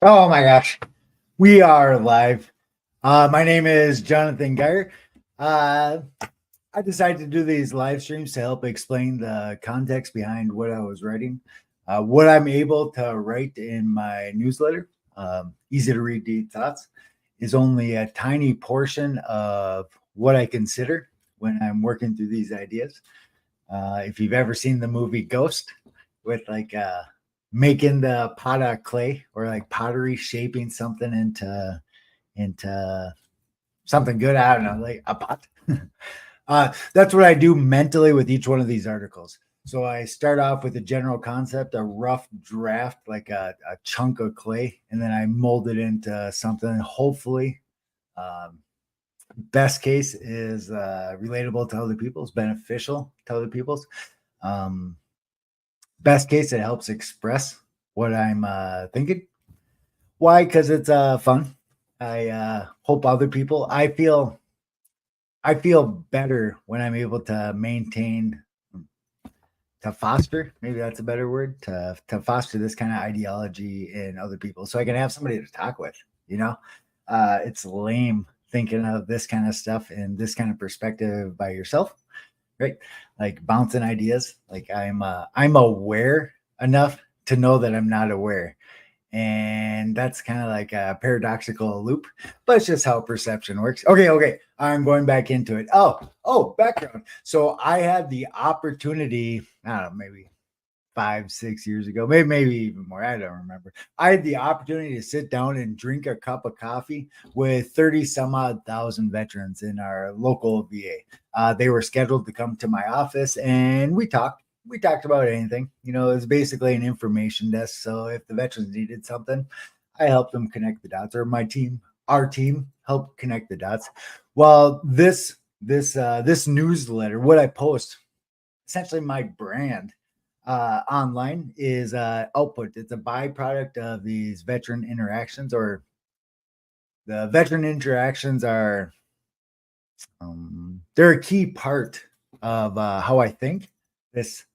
Oh my gosh, we are live. My name is Jonathon Guyer. Uh, I decided to do these live streams to help explain the context behind what I was writing, what I'm able to write in my newsletter. Easy to read deep thoughts is only a tiny portion of what I consider when I'm working through these ideas. If you've ever seen the movie Ghost with making the pot of clay or like pottery shaping something into something good, I don't know, like a pot. That's what I do mentally with each one of these articles. So I start off with a general concept, a rough draft, like a chunk of clay, and then I mold it into something hopefully um, best case is relatable to other people's, beneficial to other people's. Um, Best case, it helps express what I'm thinking. Why? Because it's fun. I hope other people. I feel better when I'm able to maintain, to foster. Maybe that's a better word, to foster this kind of ideology in other people, so I can have somebody to talk with. You know, it's lame thinking of this kind of stuff and this kind of perspective by yourself, right? Like bouncing ideas. Like I'm aware enough to know that I'm not aware. And that's kind of like a paradoxical loop, but it's just how perception works. Okay. I'm going back into it. Oh, background. So I had the opportunity, I don't know, maybe 5, 6 years ago, maybe even more. I don't remember. I had the opportunity to sit down and drink a cup of coffee with 30 some odd thousand veterans in our local VA. They were scheduled to come to my office and we talked. We talked about anything. You know, it was basically an information desk. So if the veterans needed something, I helped them connect the dots, or our team helped connect the dots. Well, this newsletter, what I post, essentially my brand online is output. It's a byproduct of these veteran interactions, or the veteran interactions are they're a key part of how I think.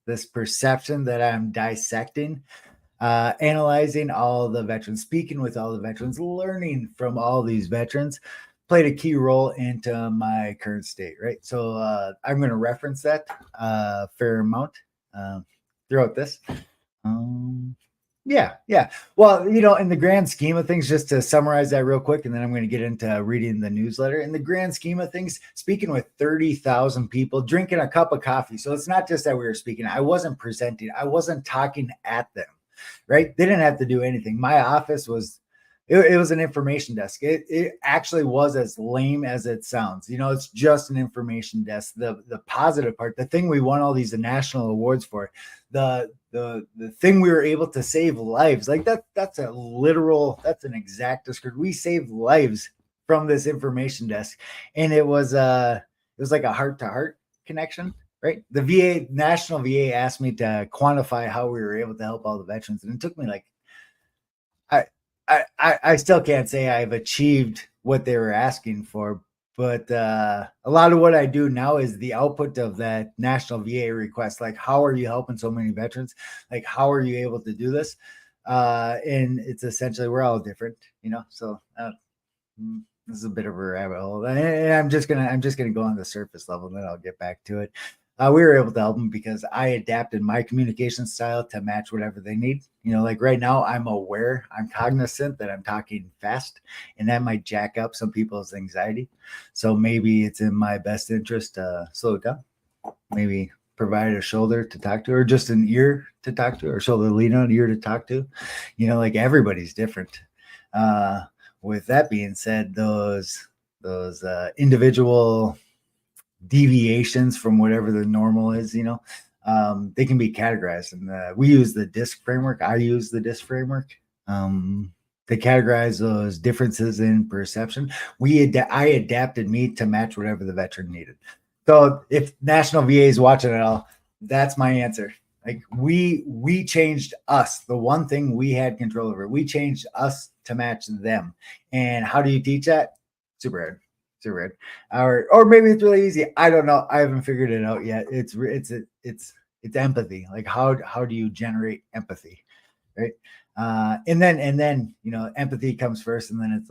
This perception that I'm dissecting, analyzing all the veterans, speaking with all the veterans, learning from all these veterans, played a key role into my current state. Right, so I'm going to reference that fair amount uh, throughout this. Um, yeah. Well, in the grand scheme of things, just to summarize that real quick, and then I'm going to get into reading the newsletter. In the grand scheme of things, speaking with 30,000 people, drinking a cup of coffee. So it's not just that we were speaking. I wasn't presenting. I wasn't talking at them, right? They didn't have to do anything. My office was, it was an information desk. It actually was as lame as it sounds. It's just an information desk. The positive part, the thing we won all these national awards for, the thing we were able to save lives, like that's an exact description. We saved lives from this information desk, and it was like a heart to heart connection, right? The national VA asked me to quantify how we were able to help all the veterans, and it took me like I I still can't say I've achieved what they were asking for, but a lot of what I do now is the output of that national VA request. Like, how are you helping so many veterans? Like, how are you able to do this? And it's essentially, we're all different, So this is a bit of a rabbit hole, and I'm just gonna go on the surface level, and then I'll get back to it. We were able to help them because I adapted my communication style to match whatever they need. Like right now, I'm cognizant that I'm talking fast, and that might jack up some people's anxiety. So maybe it's in my best interest to slow it down. Maybe provide a shoulder to talk to, or just an ear to talk to, or shoulder to lean on, ear to talk to. Like everybody's different. Uh, with that being said, those individual deviations from whatever the normal is, they can be categorized. And we use the DISC framework. I use the DISC framework to categorize those differences in perception. I adapted me to match whatever the veteran needed. So if National VA is watching it all, that's my answer. Like we changed us. The one thing we had control over, we changed us to match them. And how do you teach that? Super hard. Super hard. Or maybe it's really easy. I don't know. I haven't figured it out yet. It's empathy. Like how do you generate empathy, right? And then empathy comes first, and then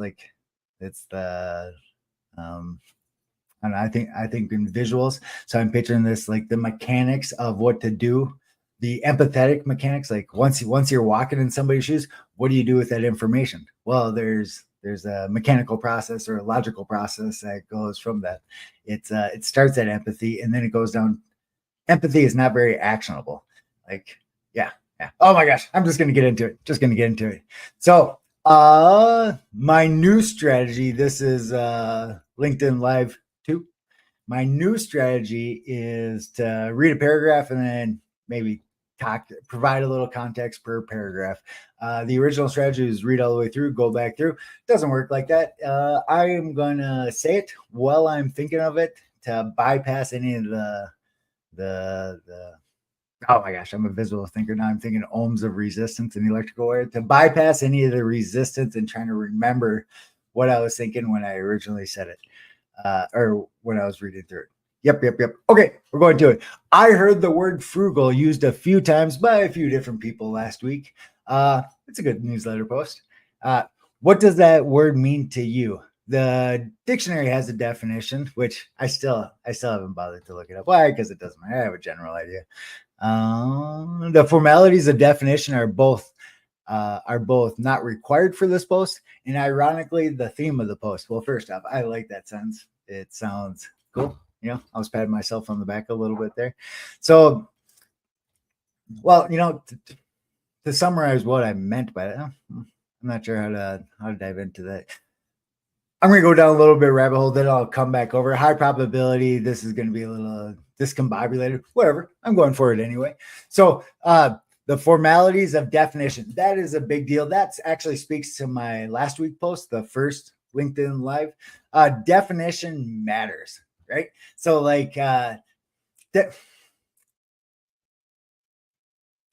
it's the and I think in visuals. So I'm picturing this like the mechanics of what to do, the empathetic mechanics. Like once you're walking in somebody's shoes, what do you do with that information? Well, there's a mechanical process or a logical process that goes from that. It starts at empathy and then it goes down. Empathy is not very actionable. Like, yeah. Oh my gosh, I'm just gonna get into it. So my new strategy, this is LinkedIn Live 2. My new strategy is to read a paragraph and then maybe provide a little context per paragraph. The original strategy is read all the way through, go back through. Doesn't work like that. I am gonna say it while I'm thinking of it to bypass any of the oh my gosh, I'm a visual thinker now. I'm thinking ohms of resistance and electrical wire to bypass any of the resistance and trying to remember what I was thinking when I originally said it, or when I was reading through it. Yep. Okay, we're going to it. I heard the word frugal used a few times by a few different people last week. It's a good newsletter post. What does that word mean to you? The dictionary has a definition, which I still haven't bothered to look it up. Why? Because it doesn't matter. I have a general idea. The formalities of definition are both not required for this post, and ironically, the theme of the post. Well, first off, I like that sentence. It sounds cool. I was patting myself on the back a little bit there. So, well, to summarize what I meant by that, I'm not sure how to dive into that. I'm going to go down a little bit rabbit hole, then I'll come back over. High probability, this is going to be a little discombobulated, whatever. I'm going for it anyway. So the formalities of definition, that is a big deal. That actually speaks to my last week post, the first LinkedIn Live. Definition matters, right? So like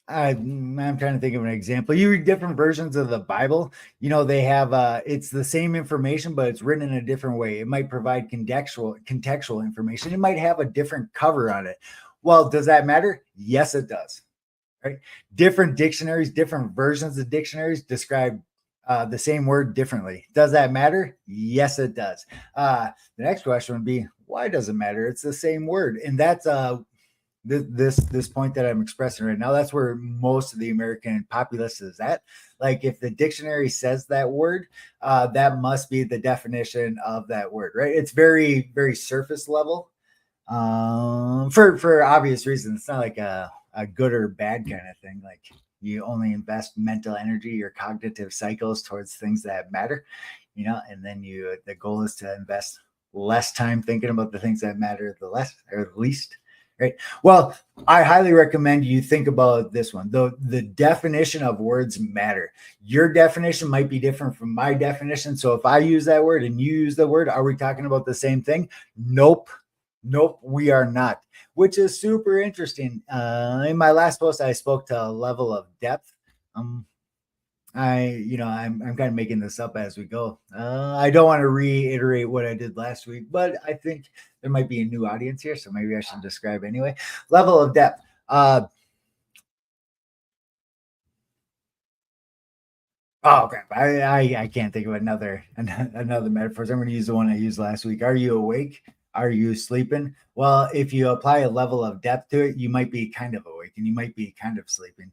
I'm trying to think of an example. You read different versions of the Bible. They have it's the same information, but it's written in a different way. It might provide contextual information. It might have a different cover on it. Well, does that matter? Yes, it does. Right? Different dictionaries, different versions of dictionaries describe the same word differently. Does that matter? Yes, it does. The next question would be, why does it matter? It's the same word, and that's this point that I'm expressing right now. That's where most of the American populace is at. Like if the dictionary says that word, that must be the definition of that word, right? It's very, very surface level, for obvious reasons. It's not like a good or bad kind of thing. Like you only invest mental energy, your cognitive cycles towards things that matter, and then the goal is to invest less time thinking about the things that matter the least. Right. Well, I highly recommend you think about this one. The definition of words matter. Your definition might be different from my definition. So if I use that word and you use the word, are we talking about the same thing? Nope, we are not, which is super interesting. In my last post, I spoke to a level of depth. I'm kind of making this up as we go. I don't want to reiterate what I did last week, but I think there might be a new audience here, so maybe I should describe anyway. Level of depth. Oh crap! I can't think of another metaphor. So I'm going to use the one I used last week. Are you awake? Are you sleeping? Well, if you apply a level of depth to it, you might be kind of awake and you might be kind of sleeping.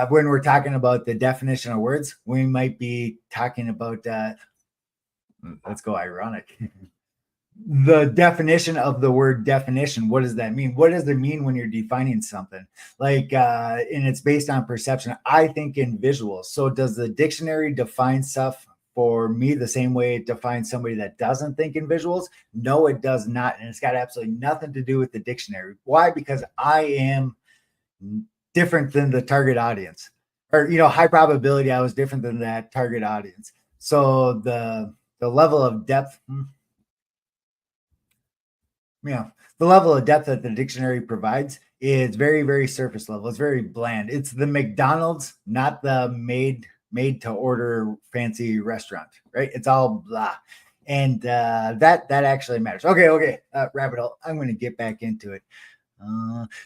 When we're talking about the definition of words, we might be talking about let's go ironic. The definition of the word definition. What does that mean? What does it mean when you're defining something? Like, and it's based on perception. I think in visuals. So does the dictionary define stuff for me the same way it defines somebody that doesn't think in visuals? No, it does not. And it's got absolutely nothing to do with the dictionary. Why? Because I am different than the target audience, or high probability I was different than that target audience. So the level of depth, the level of depth that the dictionary provides is very, very surface level. It's very bland. It's the McDonald's, not the made to order fancy restaurant, right? It's all blah. And that actually matters. Okay. Rabbit hole. I'm going to get back into it.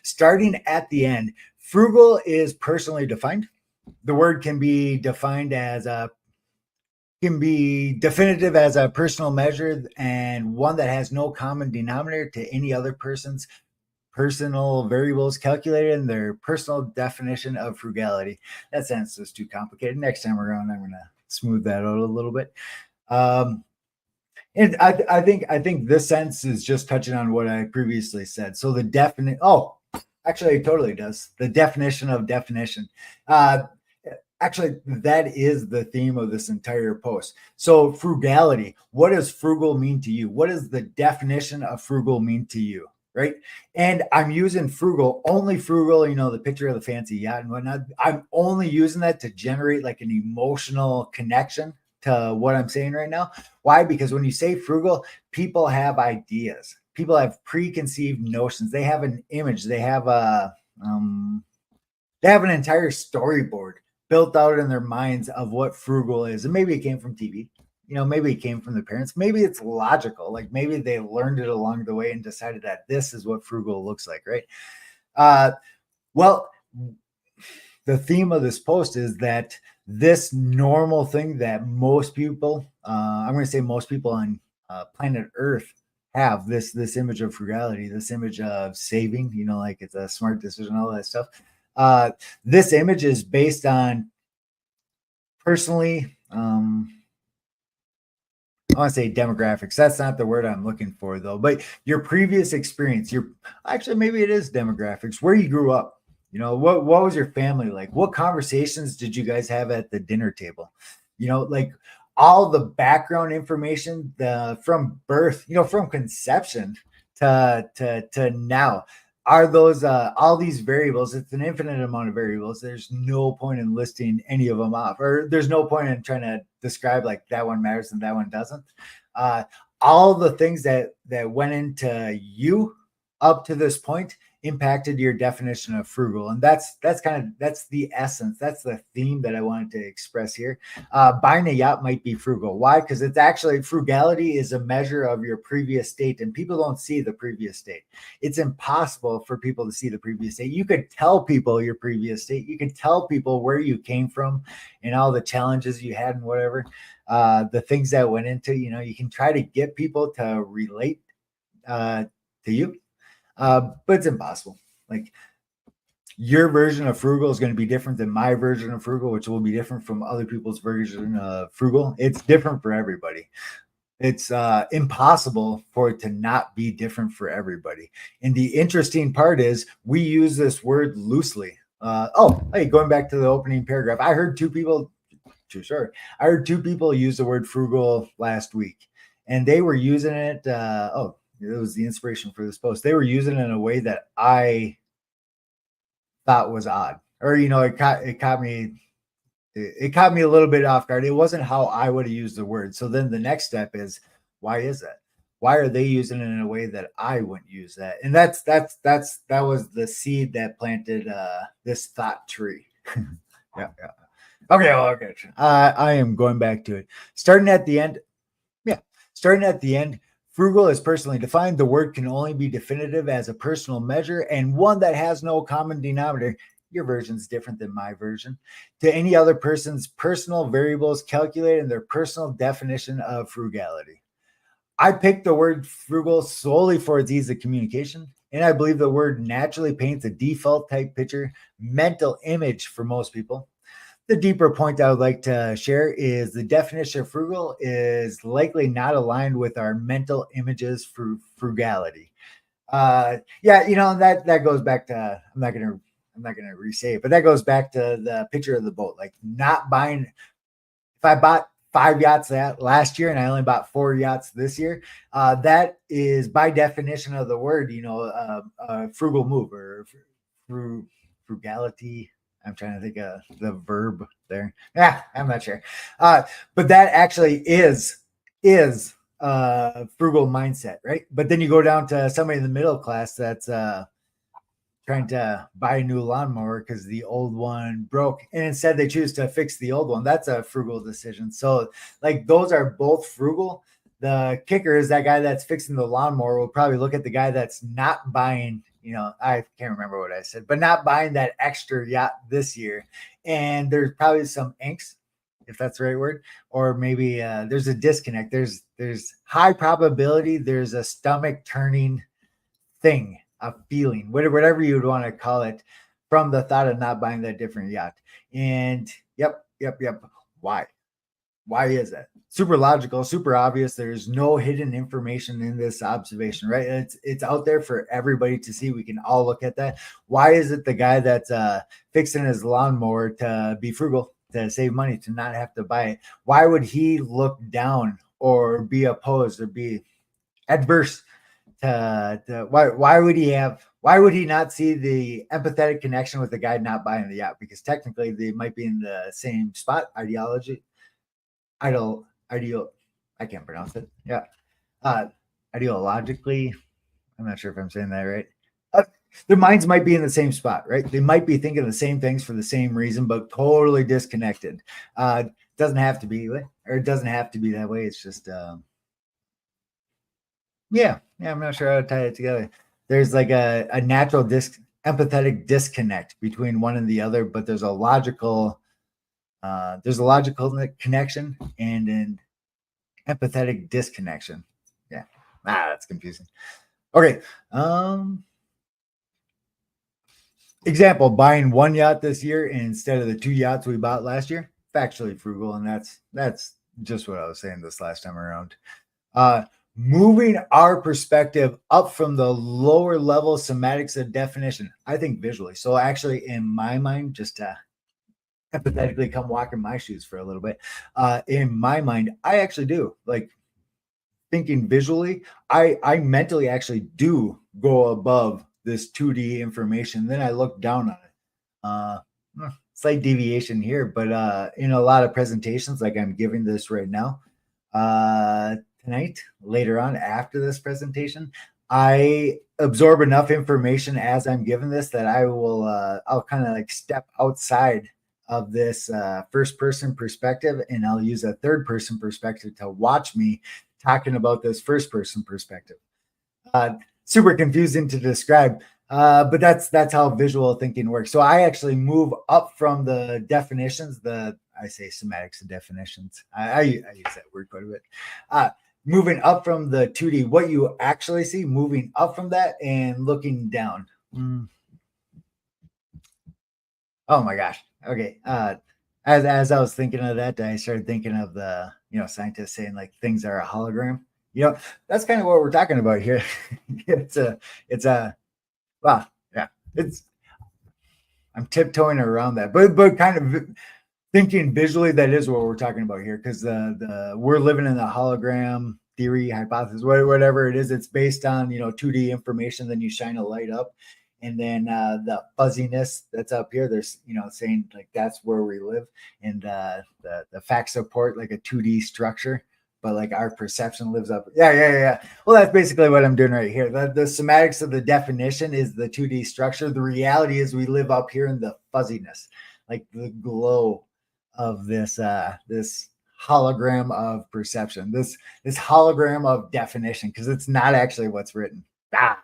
Starting at the end, frugal is personally defined. the word can be defined as can be definitive as a personal measure and one that has no common denominator to any other person's personal variables calculated in their personal definition of frugality. That sentence is too complicated. Next time around, I'm going to smooth that out a little bit. And I think this sentence is just touching on what I previously said. So the definite. Oh, actually, it totally does. The definition of definition. Actually, that is the theme of this entire post. So frugality. What does frugal mean to you? What does the definition of frugal mean to you? Right. And I'm using frugal, only frugal, the picture of the fancy yacht and whatnot. I'm only using that to generate like an emotional connection to what I'm saying right now. Why? Because when you say frugal, people have ideas. People have preconceived notions. They have an image. They have an entire storyboard built out in their minds of what frugal is. And maybe it came from TV. Maybe it came from the parents. Maybe it's logical. Like maybe they learned it along the way and decided that this is what frugal looks like, right? Well, the theme of this post is that this normal thing that most people, I'm going to say most people on planet Earth have this image of frugality, this image of saving, like it's a smart decision, all that stuff. This image is based on personally, I want to say demographics. That's not the word I'm looking for though, but your previous experience, actually, maybe it is demographics, where you grew up, what was your family like? What conversations did you guys have at the dinner table? Like all the background information, from birth, from conception to now. Are those all these variables? It's an infinite amount of variables. There's no point in listing any of them off, or there's no point in trying to describe like that one matters and that one doesn't. All the things that went into you up to this point impacted your definition of frugal, and that's the essence. That's the theme that I wanted to express here. Buying a yacht might be frugal. Why? Because it's actually, frugality is a measure of your previous state, and people don't see the previous state. It's impossible for people to see the previous state. You could tell people your previous state. You could tell people where you came from and all the challenges you had and whatever, the things that went into, you can try to get people to relate to you. But it's impossible. Like your version of frugal is going to be different than my version of frugal, which will be different from other people's version of frugal. It's different for everybody. It's impossible for it to not be different for everybody. And the interesting part is we use this word loosely. Going back to the opening paragraph, I heard two people use the word frugal last week, and they were using it. It was the inspiration for this post. They were using it in a way that I thought was odd, or it caught me a little bit off guard. It wasn't how I would have used the word. So then the next step is, why is that? Why are they using it in a way that I wouldn't use that? And that was the seed that planted this thought tree. Yeah. Okay. I am going back to it. Starting at the end. Frugal is personally defined. The word can only be definitive as a personal measure and one that has no common denominator. Your version's different than my version. To any other person's personal variables calculated in their personal definition of frugality. I picked the word frugal solely for its ease of communication, and I believe the word naturally paints a default type picture, mental image for most people. The deeper point I would like to share is the definition of frugal is likely not aligned with our mental images for frugality. That goes back to, I'm not gonna re-say it, but that goes back to the picture of the boat. Like not buying. If I bought 5 yachts last year and I only bought 4 yachts this year, that is by definition of the word, a frugal move or frugality. I'm trying to think of the verb there. I'm not sure. But that actually is frugal mindset, right? But then you go down to somebody in the middle class that's trying to buy a new lawnmower because the old one broke, and instead they choose to fix the old one. That's a frugal decision. So like those are both frugal. The kicker is that guy that's fixing the lawnmower will probably look at the guy that's not buying I can't remember what I said, but not buying that extra yacht this year. And there's probably some angst, if that's the right word, or maybe there's a disconnect. There's high probability there's a stomach turning thing, a feeling, whatever you would want to call it, from the thought of not buying that different yacht. And yep. Why? Why is that? Super logical, super obvious. There's no hidden information in this observation, right? It's out there for everybody to see. We can all look at that. Why is it the guy that's fixing his lawnmower to be frugal, to save money, to not have to buy it? Why would he look down or be opposed or be adverse to why would he not see the empathetic connection with the guy not buying the yacht? Because technically they might be in the same spot, ideal I can't pronounce it. Yeah. Ideologically, I'm not sure if I'm saying that right. Their minds might be in the same spot, right? They might be thinking the same things for the same reason, but totally disconnected. Doesn't have to be, or it doesn't have to be that way. It's just I'm not sure how to tie it together. There's like a natural empathetic disconnect between one and the other, but there's a logical connection and an empathetic disconnection. Yeah. That's confusing. Okay. Example, buying one yacht this year instead of the 2 yachts we bought last year. Factually frugal, and that's just what I was saying this last time around. Moving our perspective up from the lower level semantics of definition, I think visually. So actually, in my mind, just to empathetically come walk in my shoes for a little bit, in my mind, I actually do like thinking visually. I mentally actually do go above this 2D information. Then I look down on it. Slight deviation here, but in a lot of presentations, like I'm giving this right now, tonight, later on after this presentation, I absorb enough information as I'm given this that I'll kind of like step outside of this first person perspective, and I'll use a third person perspective to watch me talking about this first person perspective. Super confusing to describe, but that's how visual thinking works. So I actually move up from the definitions, I say semantics and definitions. I use that word quite a bit. Moving up from the 2D, what you actually see, moving up from that and looking down. Oh my gosh. Okay. As I was thinking of that, I started thinking of the scientists saying like things are a hologram. That's kind of what we're talking about here. Well, yeah. I'm tiptoeing around that, but kind of thinking visually, that is what we're talking about here, because we're living in the hologram theory, hypothesis, whatever it is. It's based on 2D information. Then you shine a light up, and then the fuzziness that's up here, there's saying like that's where we live, and the facts support like a 2D structure, but like our perception lives up. Yeah. Well, that's basically what I'm doing right here. The semantics of the definition is the 2D structure. The reality is we live up here in the fuzziness, like the glow of this hologram of perception, this hologram of definition, because it's not actually what's written. Yeah.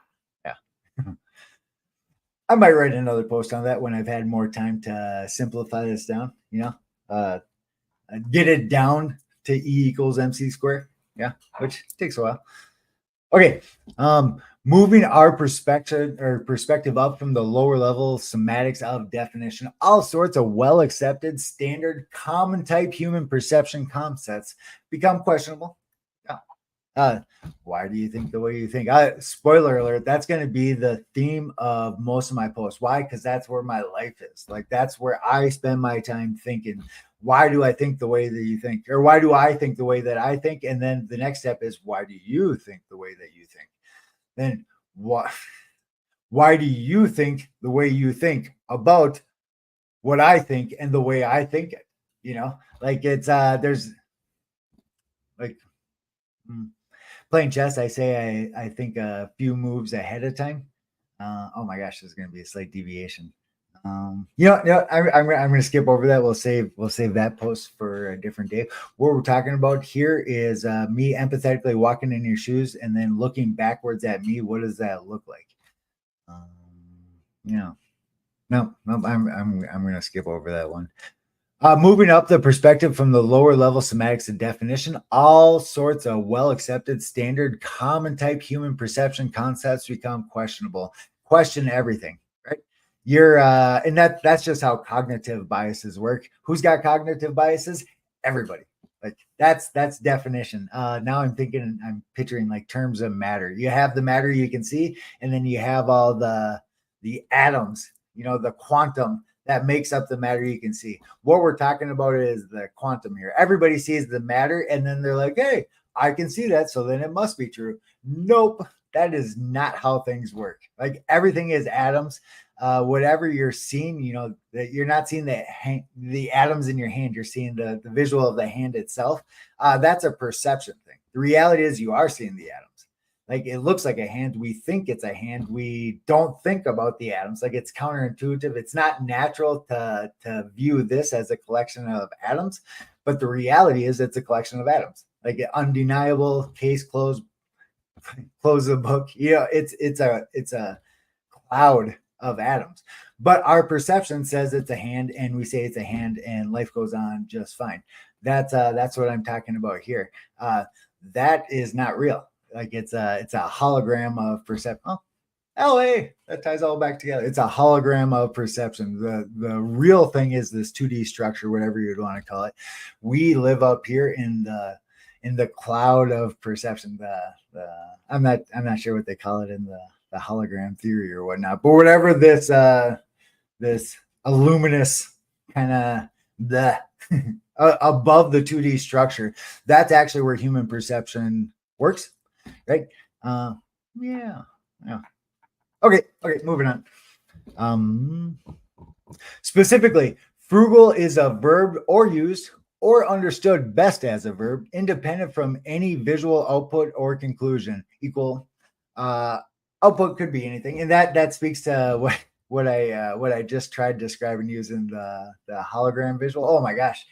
I might write another post on that when I've had more time to simplify this down, get it down to E equals MC squared. Yeah, which takes a while. Okay. Moving our perspective up from the lower level semantics of definition, all sorts of well-accepted, standard, common type human perception concepts become questionable. Why do you think the way you think? Spoiler alert, that's going to be the theme of most of my posts. Why? Because that's where my life is. Like, that's where I spend my time thinking. Why do I think the way that you think? Or why do I think the way that I think? And then the next step is, why do you think the way that you think? Then why do you think the way you think about what I think and the way I think it? Like it's there's like playing chess. I say I think a few moves ahead of time. Oh my gosh, there's going to be a slight deviation. I'm going to skip over that. We'll save that post for a different day. What we're talking about here is me empathetically walking in your shoes and then looking backwards at me. What does that look like? Yeah. No, I'm going to skip over that one. Moving up the perspective from the lower level semantics and definition, all sorts of well-accepted, standard, common type human perception concepts become questionable. Question everything, right? And that's just how cognitive biases work. Who's got cognitive biases? Everybody. Like that's definition. Now I'm picturing like terms of matter. You have the matter you can see, and then you have all the atoms, the quantum that makes up the matter you can see. What we're talking about is the quantum here. Everybody sees the matter, and then they're like, hey, I can see that, so then it must be true. Nope, that is not how things work. Like everything is atoms. Whatever you're seeing, that you're not seeing the atoms in your hand. You're seeing the visual of the hand itself. That's a perception thing. The reality is you are seeing the atoms. Like it looks like a hand. We think it's a hand. We don't think about the atoms. Like it's counterintuitive. It's not natural to view this as a collection of atoms, but the reality is it's a collection of atoms. Like undeniable, case closed, close the book. It's a cloud of atoms. But our perception says it's a hand, and we say it's a hand, and life goes on just fine. That's what I'm talking about here. That is not real. Like it's a hologram of perception. Oh, LA, that ties all back together. It's a hologram of perception. The real thing is this 2D structure, whatever you'd want to call it. We live up here in the cloud of perception. I'm not sure what they call it in the hologram theory or whatnot, but whatever this illuminous kind of the above the 2D structure, that's actually where human perception works. Right. Yeah. Okay, moving on. Specifically, frugal is a verb or used or understood best as a verb, independent from any visual output or conclusion. Equal output could be anything. And that speaks to what I just tried describing using the hologram visual. Oh my gosh.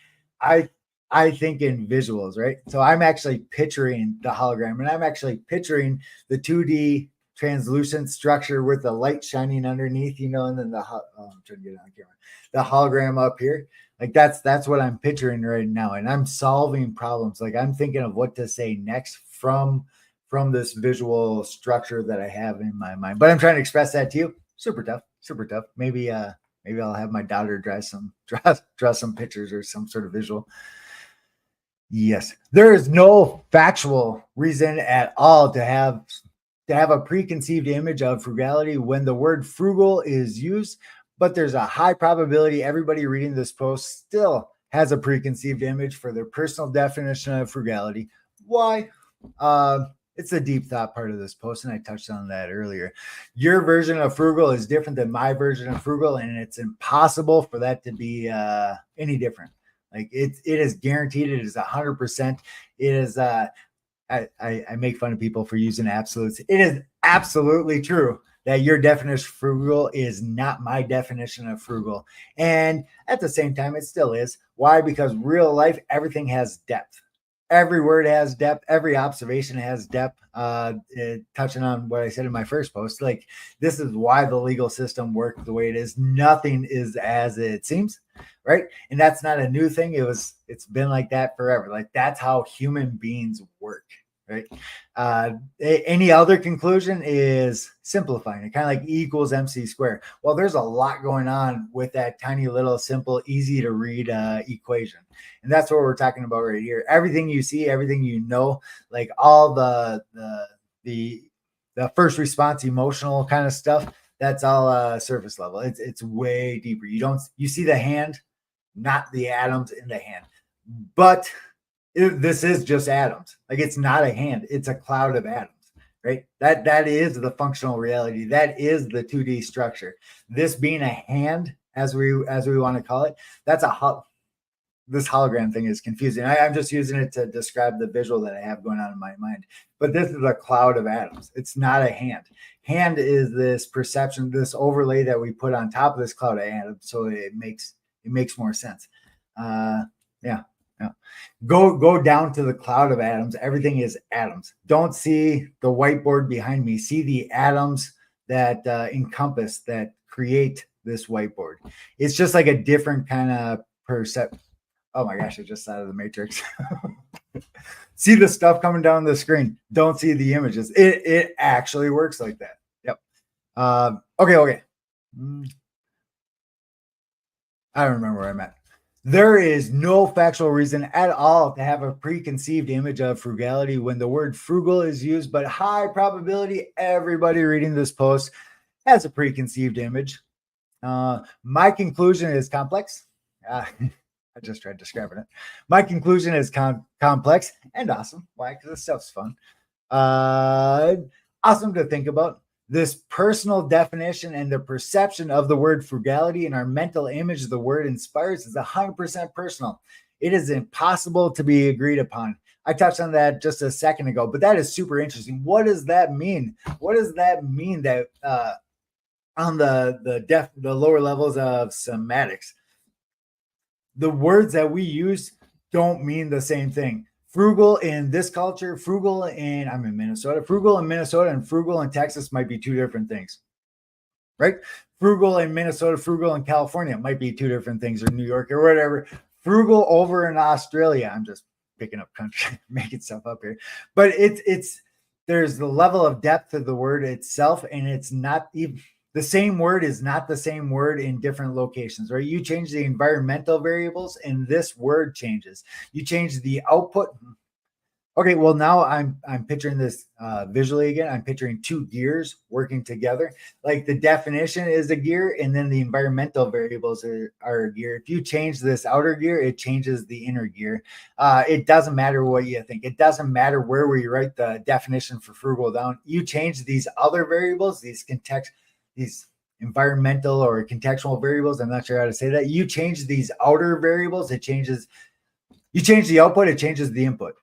I think in visuals, right? So I'm actually picturing the hologram, and I'm actually picturing the 2D translucent structure with the light shining underneath, and then I'm trying to get it on camera, the hologram up here. Like that's what I'm picturing right now, and I'm solving problems. Like I'm thinking of what to say next from this visual structure that I have in my mind. But I'm trying to express that to you. Super tough. Maybe I'll have my daughter draw some pictures or some sort of visual. Yes, there is no factual reason at all to have a preconceived image of frugality when the word frugal is used, but there's a high probability everybody reading this post still has a preconceived image for their personal definition of frugality. Why? It's the deep thought part of this post, and I touched on that earlier. Your version of frugal is different than my version of frugal, and it's impossible for that to be any different. Like it is guaranteed. It is 100%. It is. I make fun of people for using absolutes. It is absolutely true that your definition of frugal is not my definition of frugal, and at the same time, it still is. Why? Because real life, everything has depth. Every word has depth. Every observation has depth. Touching on what I said in my first post, like this is why the legal system works the way it is. Nothing is as it seems, right? And that's not a new thing. It's been like that forever. Like that's how human beings work, right? Any other conclusion is simplifying it, kind of like E equals MC squared. Well, there's a lot going on with that tiny little simple, easy to read equation. And that's what we're talking about right here. Everything you see, everything like all the first response emotional kind of stuff, that's all surface level. It's way deeper. You see the hand, not the atoms in the hand. But this is just atoms. Like it's not a hand, it's a cloud of atoms, right? That is the functional reality. That is the 2D structure. This being a hand, as we want to call it, this hologram thing is confusing. I'm just using it to describe the visual that I have going on in my mind. But this is a cloud of atoms. It's not a hand. Hand is this perception, this overlay that we put on top of this cloud of atoms, so it makes more sense. Yeah. Go down to the cloud of atoms. Everything is atoms. Don't see the whiteboard behind me. See the atoms that encompass, that create this whiteboard. It's just like a different kind of perception. Oh my gosh, I just out of the matrix. See the stuff coming down the screen. Don't see the images. It actually works like that. Yep. Okay. I don't remember where I'm at. There is no factual reason at all to have a preconceived image of frugality when the word frugal is used, but high probability everybody reading this post has a preconceived image. My conclusion is complex. I just tried describing it. My conclusion is complex and awesome. Why? Because this stuff's fun. Awesome to think about. This personal definition and the perception of the word frugality and our mental image the word inspires is 100% personal. It is impossible to be agreed upon. I touched on that just a second ago, but that is super interesting. What does that mean? What does that mean that on the lower levels of sematics, the words that we use don't mean the same thing? Frugal in this culture, I'm in Minnesota, frugal in Minnesota and frugal in Texas might be two different things, right? Frugal in Minnesota, frugal in California might be two different things, or New York or whatever. Frugal over in Australia, I'm just picking up country, making stuff up here. But there's the level of depth of the word itself, and it's not even the same word is not the same word in different locations, right? You change the environmental variables and this word changes. You change the output. Okay, well, now I'm picturing this visually again. I'm picturing two gears working together. Like the definition is a gear, and then the environmental variables are a gear. If you change this outer gear, it changes the inner gear. It doesn't matter what you think. It doesn't matter where we write the definition for frugal down. You change these other variables, these environmental or contextual variables. I'm not sure how to say that. You change these outer variables, you change the output, it changes the input.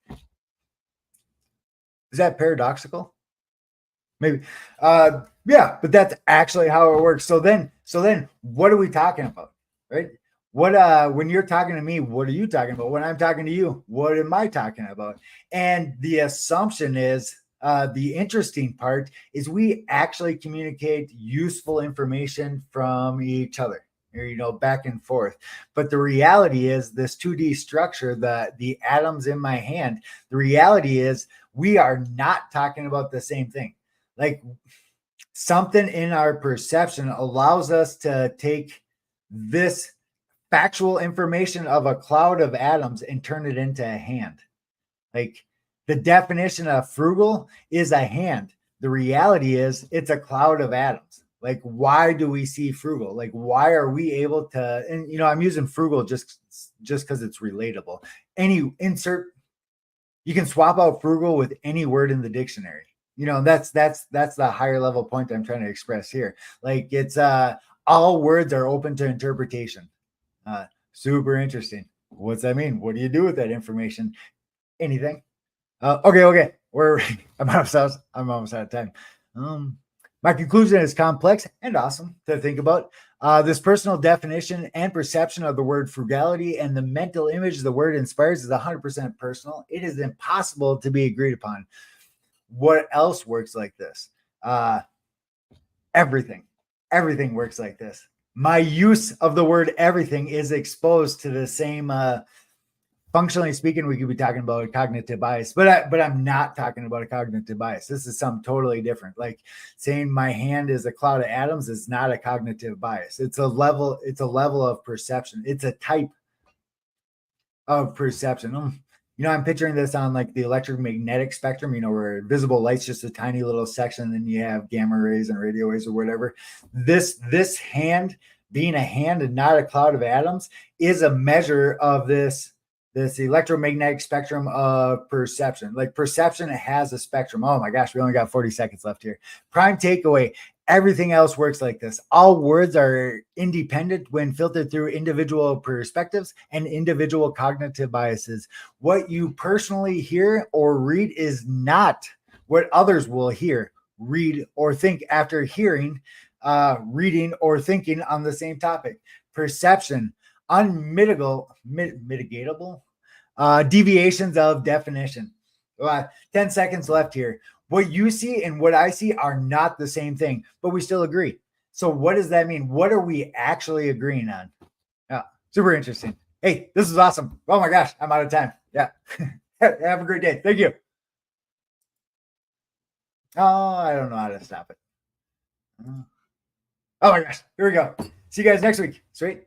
Is that paradoxical? Maybe. Yeah, but that's actually how it works. So then what are we talking about? Right? What when you're talking to me, what are you talking about? When I'm talking to you, what am I talking about? And the assumption is the interesting part is we actually communicate useful information from each other, or, back and forth. But the reality is this 2D structure, the atoms in my hand, the reality is we are not talking about the same thing. Like something in our perception allows us to take this factual information of a cloud of atoms and turn it into a hand. Like the definition of frugal is a hand. The reality is it's a cloud of atoms. Like, why do we see frugal? Like, why are we able to, and I'm using frugal just because it's relatable. You can swap out frugal with any word in the dictionary. That's the higher level point I'm trying to express here. Like it's all words are open to interpretation. Super interesting. What's that mean? What do you do with that information? Anything. Okay. I'm almost out of time. My conclusion is complex and awesome to think about. This personal definition and perception of the word frugality and the mental image the word inspires is 100% personal. It is impossible to be agreed upon. What else works like this? Everything works like this. My use of the word everything is exposed to the same functionally speaking, we could be talking about a cognitive bias, but I'm not talking about a cognitive bias. This is something totally different. Like saying my hand is a cloud of atoms is not a cognitive bias. It's a level of perception. It's a type of perception. I'm picturing this on like the electromagnetic spectrum, where visible light's just a tiny little section, and then you have gamma rays and radio waves or whatever. This hand being a hand and not a cloud of atoms is a measure of this electromagnetic spectrum of perception. Like perception has a spectrum. Oh my gosh, we only got 40 seconds left here. Prime takeaway. Everything else works like this. All words are independent when filtered through individual perspectives and individual cognitive biases. What you personally hear or read is not what others will hear, read, or think after hearing, reading, or thinking on the same topic. Perception, unmitigatable deviations of definition. 10 seconds left here. what you see and what I see are not the same thing, but we still agree. So what does that mean? What are we actually agreeing on? Yeah, super interesting. Hey, this is awesome. Oh my gosh, I'm out of time. Yeah. Have a great day. Thank you. Oh, I don't know how to stop it. Oh my gosh. Here we go. See you guys next week. Sweet.